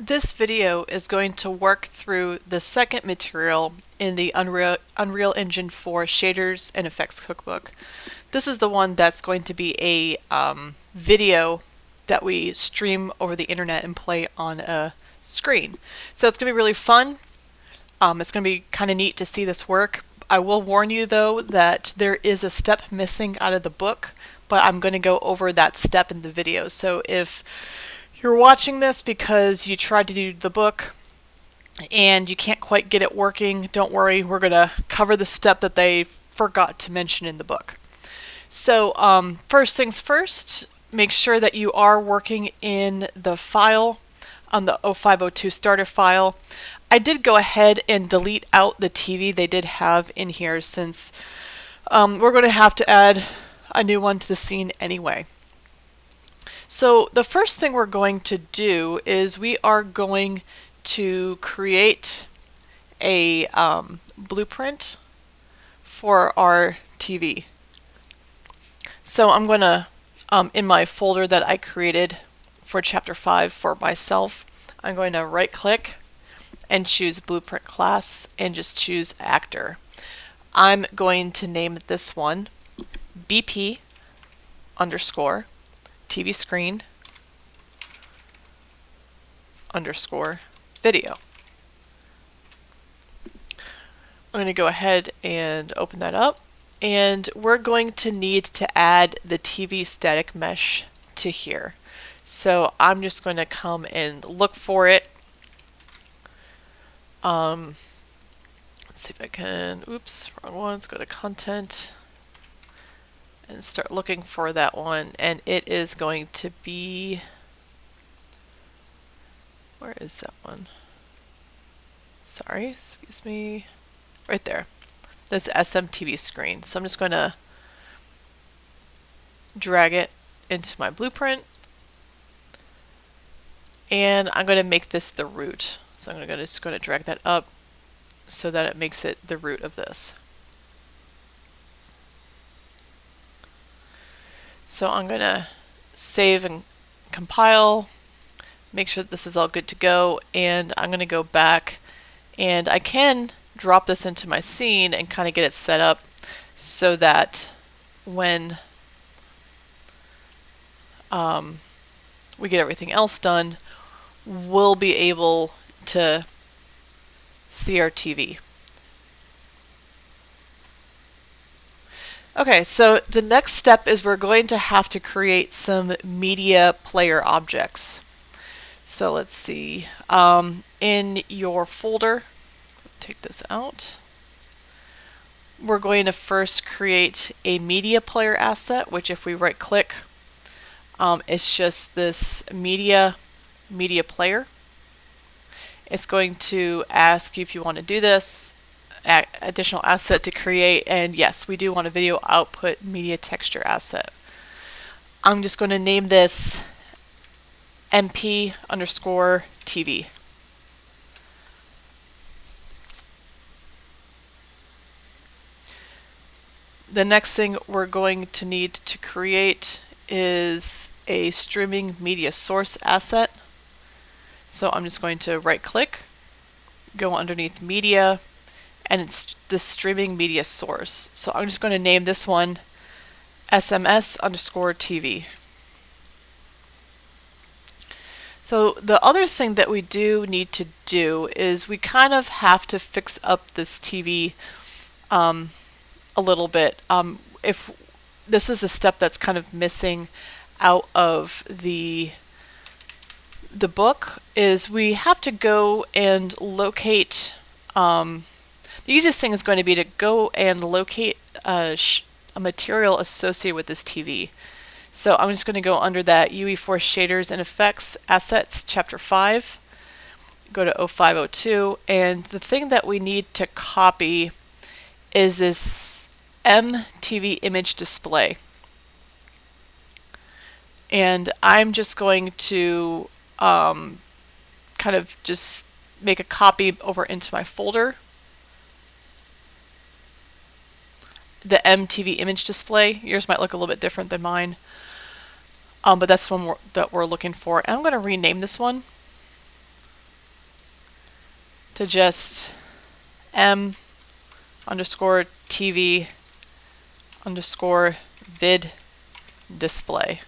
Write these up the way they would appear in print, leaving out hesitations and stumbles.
This video is going to work through the second material in the Unreal Engine 4 Shaders and Effects Cookbook. This is the one that's going to be a video that we stream over the internet and play on a screen. So it's going to be really fun. It's going to be kind of neat to see this work. I will warn you though that there is a step missing out of the book, but I'm going to go over that step in the video. So if you're watching this because you tried to do the book and you can't quite get it working, don't worry, we're going to cover the step that they forgot to mention in the book. So first things first, make sure that you are working in the file, on the 0502 starter file. I did go ahead and delete out the TV they did have in here since we're going to have to add a new one to the scene anyway. So the first thing we're going to do is we are going to create a blueprint for our TV. So I'm going to, in my folder that I created for Chapter 5 for myself, I'm going to right click and choose Blueprint Class and just choose Actor. I'm going to name this one BP underscore TV screen underscore video. I'm going to go ahead and open that up, and we're going to need to add the TV static mesh to here. So I'm just going to come and look for it. Let's see if I can, oops, wrong one, let's go to content and start looking for that one, and it is going to be, where is that one? Sorry, excuse me, right there. This SMTV screen. So I'm just going to drag it into my blueprint, and I'm going to make this the root. So I'm just going to drag that up so that it makes it the root of this. So I'm going to save and compile, make sure that this is all good to go, and I'm going to go back and I can drop this into my scene and kind of get it set up so that when we get everything else done, we'll be able to see our TV. Okay, so the next step is we're going to have to create some media player objects. So let's see, in your folder, take this out, we're going to first create a media player asset, which if we right click, it's just this media player. It's going to ask you if you want to do this, additional asset to create, and yes, we do want a video output media texture asset. I'm just going to name this MP underscore TV. The next thing we're going to need to create is a streaming media source asset. So I'm just going to right click, go underneath media, and it's the streaming media source. So I'm just going to name this one SMS underscore TV. So the other thing that we do need to do is we kind of have to fix up this TV a little bit. If this is a step that's kind of missing out of the book, is we have to go and locate, the easiest thing is going to be to go and locate a material associated with this TV. So I'm just going to go under that UE4 Shaders and Effects Assets Chapter 5, go to 0502, and the thing that we need to copy is this MTV image display. And I'm just going to kind of just make a copy over into my folder. The MTV image display, yours might look a little bit different than mine. But that's the one that we're looking for. And I'm going to rename this one. to just m underscore TV underscore vid display.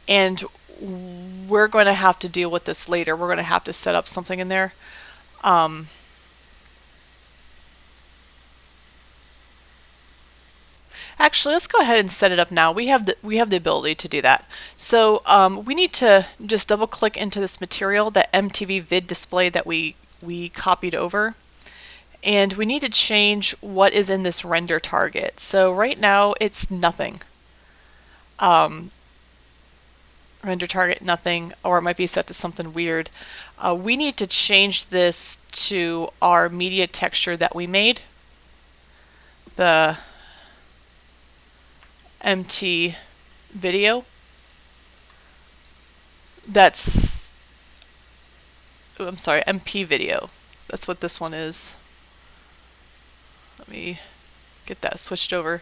And we're going to have to deal with this later. We're going to have to set up something in there. Actually, let's go ahead and set it up now. We have the ability to do that. So we need to just double click into this material, that MTV vid display that we copied over. And we need to change what is in this render target. So right now it's nothing. Render target nothing, or it might be set to something weird. We need to change this to our media texture that we made. The MT video. That's, I'm sorry, MP video. That's what this one is. Let me get that switched over.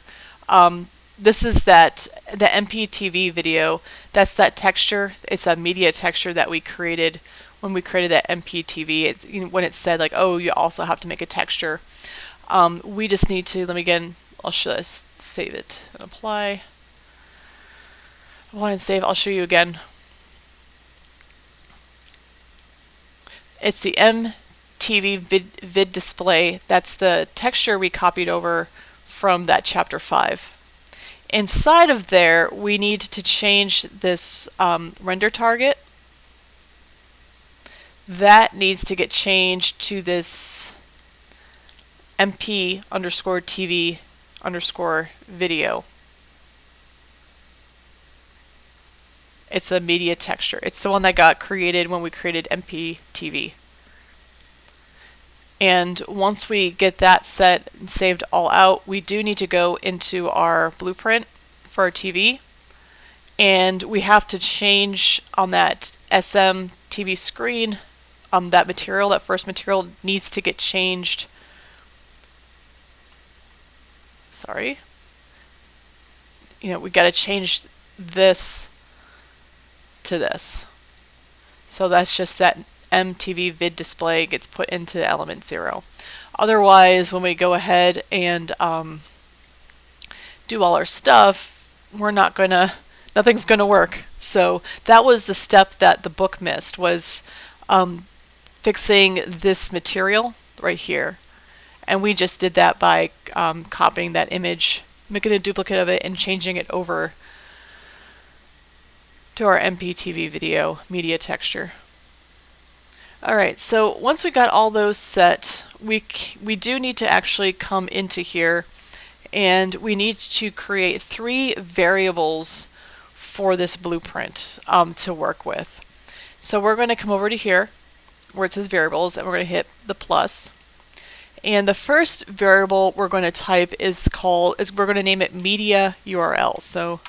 This is the MPTV video. That's that texture. It's a media texture that we created when we created that MPTV. It's, when it said like, oh, you also have to make a texture. We just need to, let me again, save it and apply. Apply and save. I'll show you again. It's the MTV vid display. That's the texture we copied over from that chapter 5. Inside of there, we need to change this render target. That needs to get changed to this MP underscore TV underscore video. It's a media texture. It's the one that got created when we created MPTV. And once we get that set and saved all out, we do need to go into our blueprint for our TV. And we have to change on that SM TV screen, that material, that first material needs to get changed. Sorry. We got to change this to this. So that's just that MTV vid display gets put into element 0. Otherwise, when we go ahead and do all our stuff, nothing's gonna work. So that was the step that the book missed, was fixing this material right here. And we just did that by copying that image, making a duplicate of it, and changing it over to our MPTV video media texture. Alright, so once we got all those set, we do need to actually come into here, and we need to create 3 variables for this blueprint to work with. So we're going to come over to here where it says variables, and we're going to hit the plus. And the first variable we're going to type we're going to name it media URL. So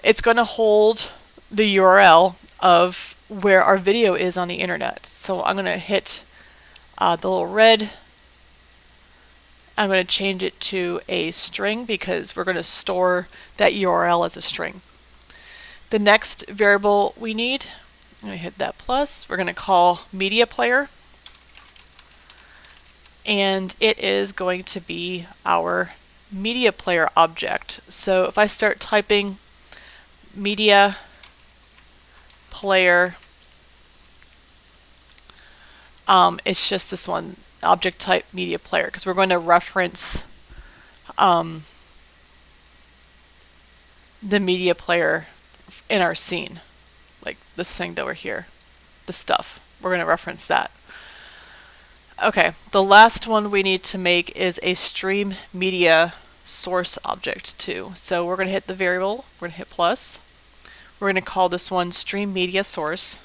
it's going to hold the URL of where our video is on the internet. So I'm going to hit the little red. I'm going to change it to a string because we're going to store that URL as a string. The next variable we need, I'm going to hit that plus. We're going to call media player. And it is going to be our media player object. So if I start typing media player, it's just this one, object type media player, because we're going to reference the media player in our scene, like this thing over here, the stuff. We're going to reference that. Okay, the last one we need to make is a stream media source object too. So we're going to hit the variable, we're going to hit plus. We're going to call this one stream media source.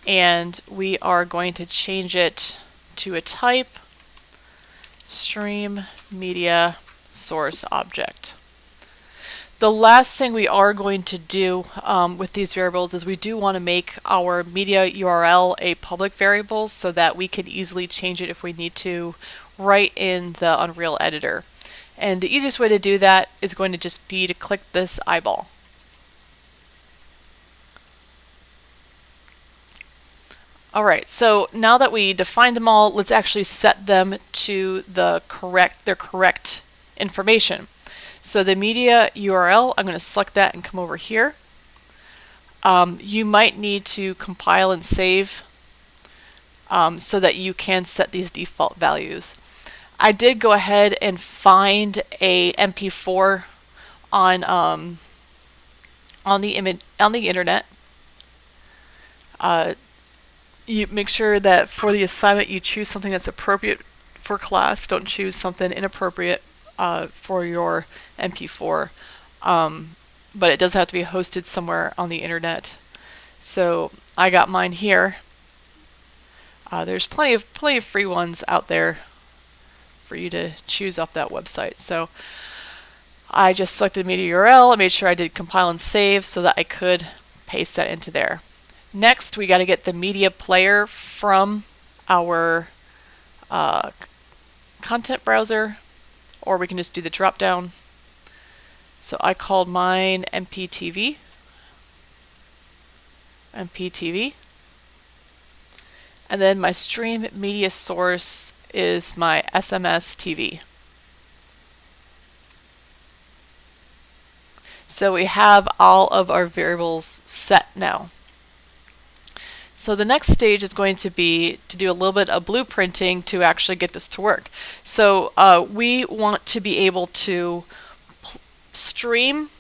And we are going to change it to a type stream media source object. The last thing we are going to do with these variables is we do want to make our media URL a public variable so that we can easily change it if we need to right in the Unreal editor. And the easiest way to do that is going to just be to click this eyeball. Alright, so now that we defined them all, let's actually set them to their correct information. So the media URL, I'm going to select that and come over here. You might need to compile and save so that you can set these default values. I did go ahead and find a MP4 on the internet. You make sure that for the assignment you choose something that's appropriate for class. Don't choose something inappropriate for your MP4. But it does have to be hosted somewhere on the internet. So I got mine here. There's plenty of free ones out there for you to choose off that website. So I just selected media URL. I made sure I did compile and save so that I could paste that into there. Next, we got to get the media player from our content browser, or we can just do the drop down. So I called mine MPTV. And then my stream media source is my SMS TV. So we have all of our variables set now. So the next stage is going to be to do a little bit of blueprinting to actually get this to work. So we want to be able to stream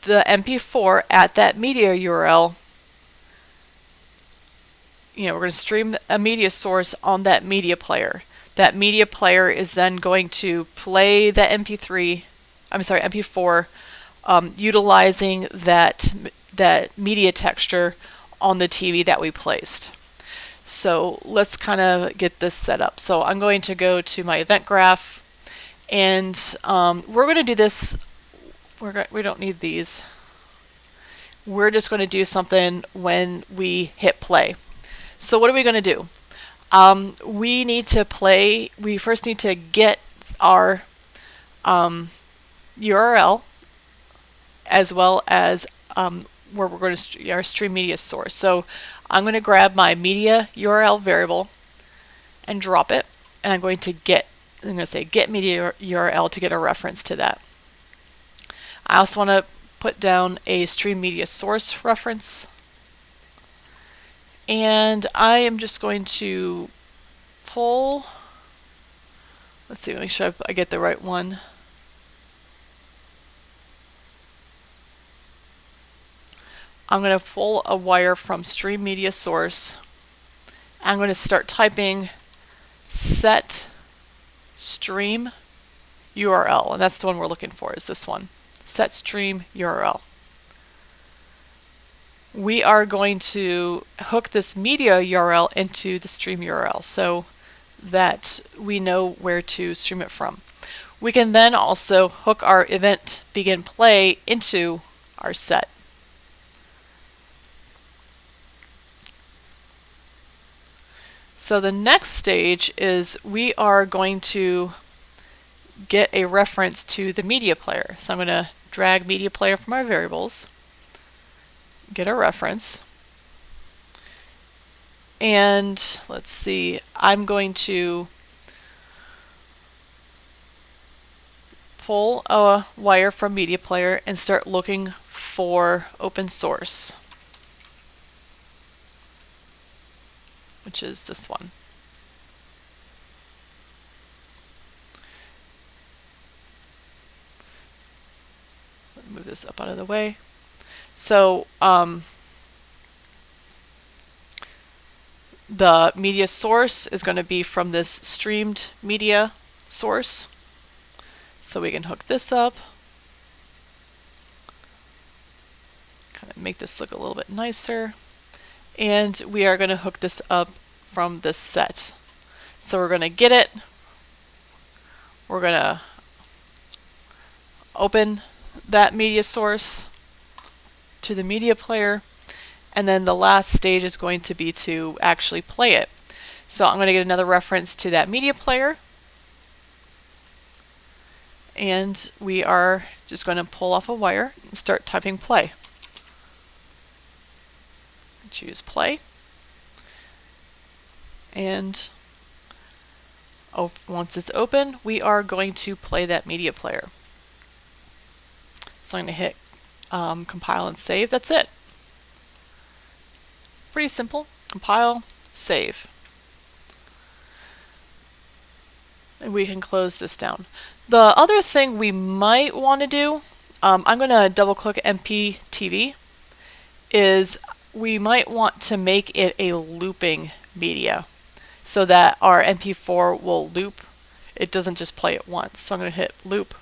the MP4 at that media URL. We're going to stream a media source on that media player. That media player is then going to play that MP4, utilizing that media texture on the TV that we placed. So let's kind of get this set up. So I'm going to go to my event graph, and we're going to do this. We don't need these. We're just going to do something when we hit play. So what are we going to do? We need to play. We first need to get our URL as well as where we're going to our stream media source. So I'm going to grab my media URL variable and drop it, and I'm going to say get media URL to get a reference to that. I also want to put down a stream media source reference, and I am just going to pull. Let's see, make sure I get the right one. I'm going to pull a wire from stream media source. I'm going to start typing set stream URL, and that's the one we're looking for, is this one, set stream URL. We are going to hook this media URL into the stream URL so that we know where to stream it from. We can then also hook our event begin play into our set. So the next stage is we are going to get a reference to the media player. So I'm going to drag media player from our variables, get a reference, and let's see, I'm going to pull a wire from media player and start looking for open source, which is this one. Let me move this up out of the way. So the media source is going to be from this streamed media source. So we can hook this up, kind of make this look a little bit nicer. And we are going to hook this up from this set. So we're going to get it. We're going to open that media source to the media player. And then the last stage is going to be to actually play it. So I'm going to get another reference to that media player. And we are just going to pull off a wire and start typing play. Choose play. And once it's open, we are going to play that media player. So I'm going to hit compile and save. That's it. Pretty simple. Compile, save. And we can close this down. The other thing we might want to do, I'm going to double click MPTV, is we might want to make it a looping media so that our MP4 will loop. It doesn't just play it once. So I'm going to hit loop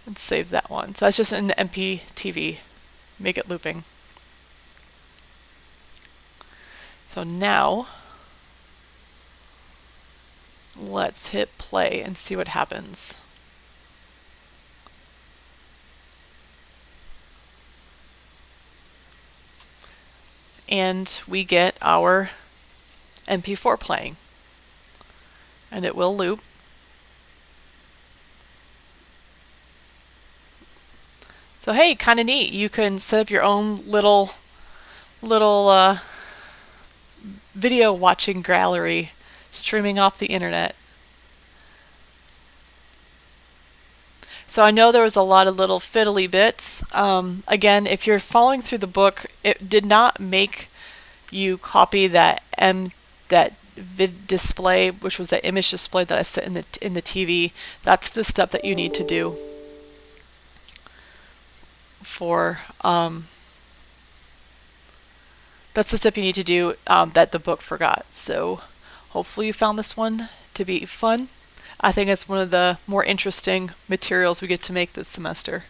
and save that one. So that's just an MPTV. Make it looping. So now let's hit play and see what happens. And we get our MP4 playing. And it will loop. So hey, kind of neat. You can set up your own little video watching gallery streaming off the internet. So I know there was a lot of little fiddly bits. Again, if you're following through the book, it did not make you copy that vid display, which was that image display that I set in the TV. That's the step that you need to do for that's the step you need to do that the book forgot. So hopefully you found this one to be fun. I think it's one of the more interesting materials we get to make this semester.